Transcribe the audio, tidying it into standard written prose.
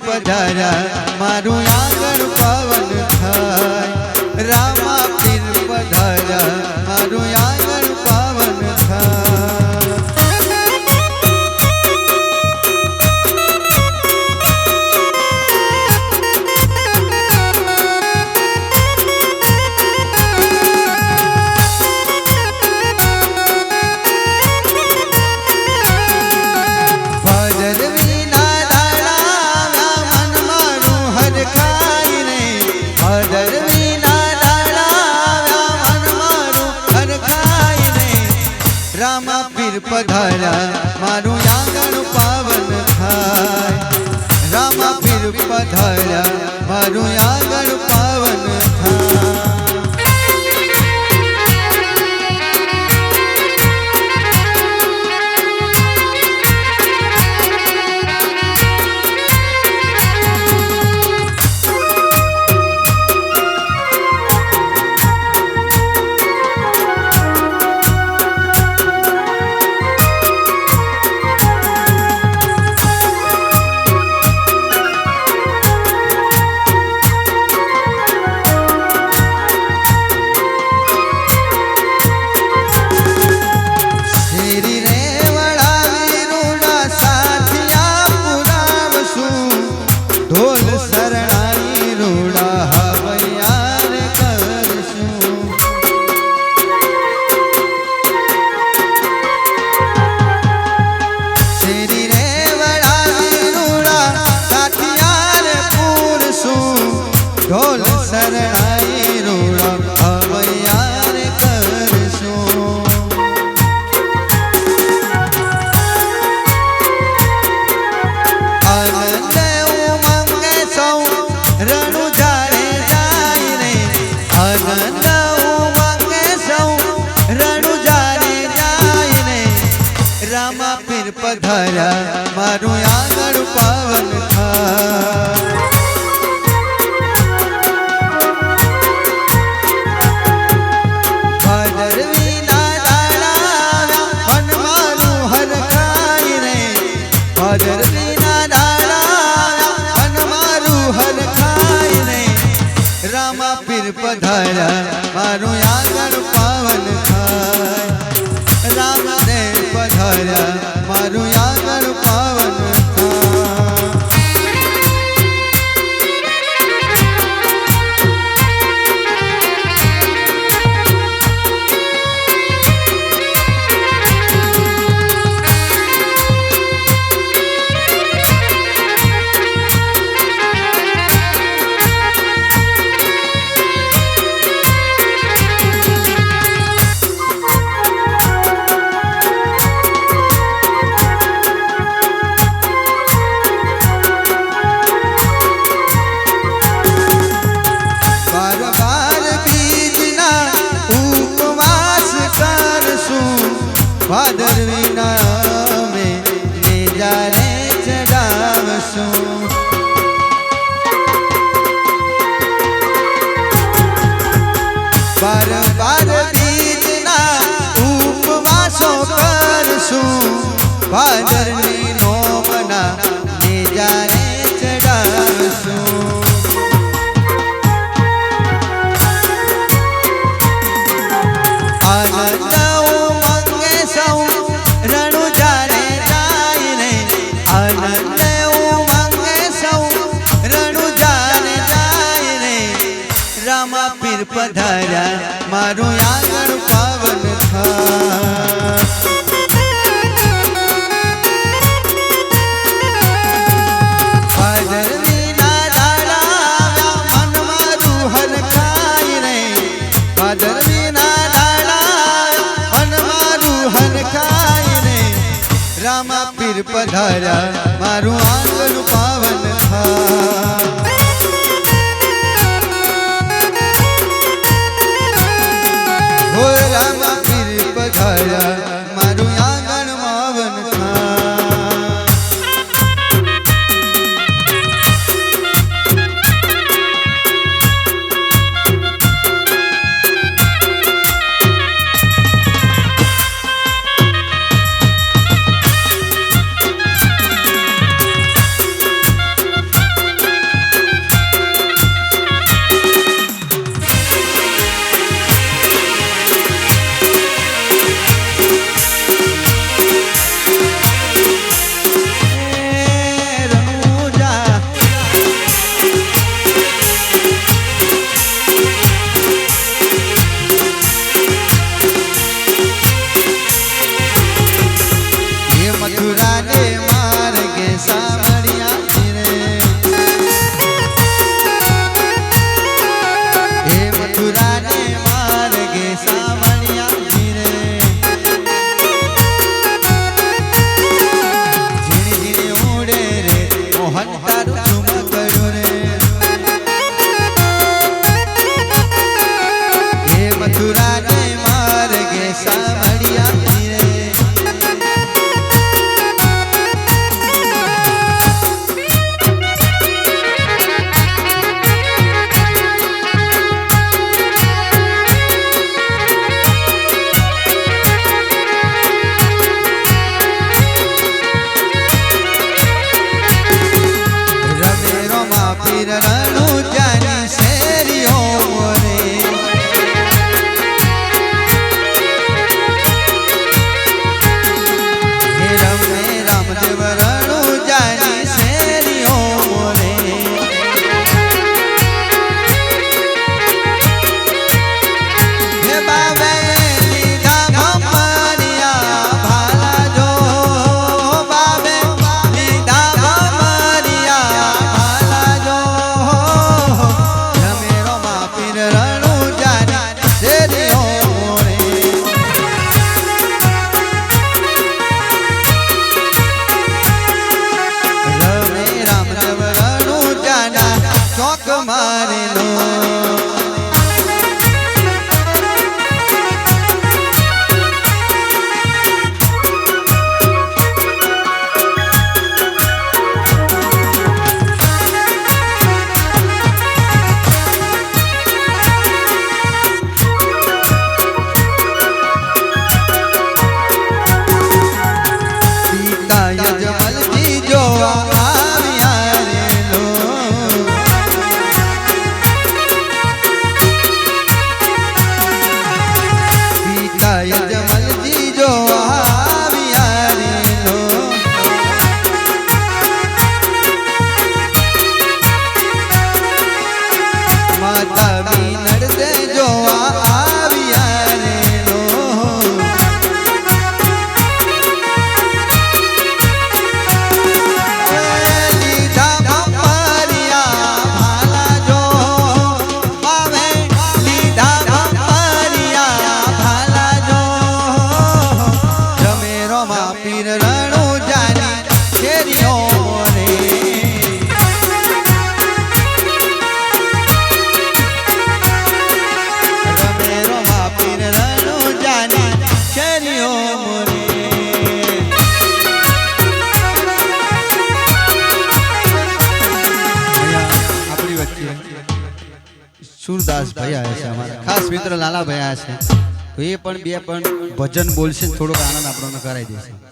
पधारा मारू आंगण पावन थाय रामा पीर पधारा मारू आंगण पावन थाय। रामा पीर पधारा मारू आंगण पावन थाय रामा पीर पधारा मारू आंगण पावन थाय। ढोल शरणाई रूड़ा हवैयार करशो आनंद उमंग सौ रणु जाने जाय रे आनंद उमंग सौ रणु जाने जाय रे रामा पीर पधारा मारू आंगण पावन थाय। रामा पीर पधारा मारू आंगण पावन थाय राम देव पधारा मारू आंगण पावन थाय। भादरवीना में नेजारे चढ़ावसू बार बार बीजना उपवासो करसू भादरवी नोमना नेजारे चढ़ावसू आनंद रणु जाने जाय रे आनंद उमंग सौ रणु जाने जाय रे रामा पीर पधारा मारू आंगण पावन थाय। भादरवीना दाड़ा मन मारू हरखाय रे भादरवीना दाड़ा मन मारू हरखाय रामा पीर पधारा मारू आंगण पावन थाय। हो रामा पीर पधारा मारू आंगण पावन थाय। છીએ સુરદાસ ભાઈ આવ્યા છે અમારા ખાસ મિત્ર લાલા ભાઈ આવ્યા છે તો એ પણ બે પણ ભજન બોલશે થોડોક આનંદ આપણને કરાવી દેશે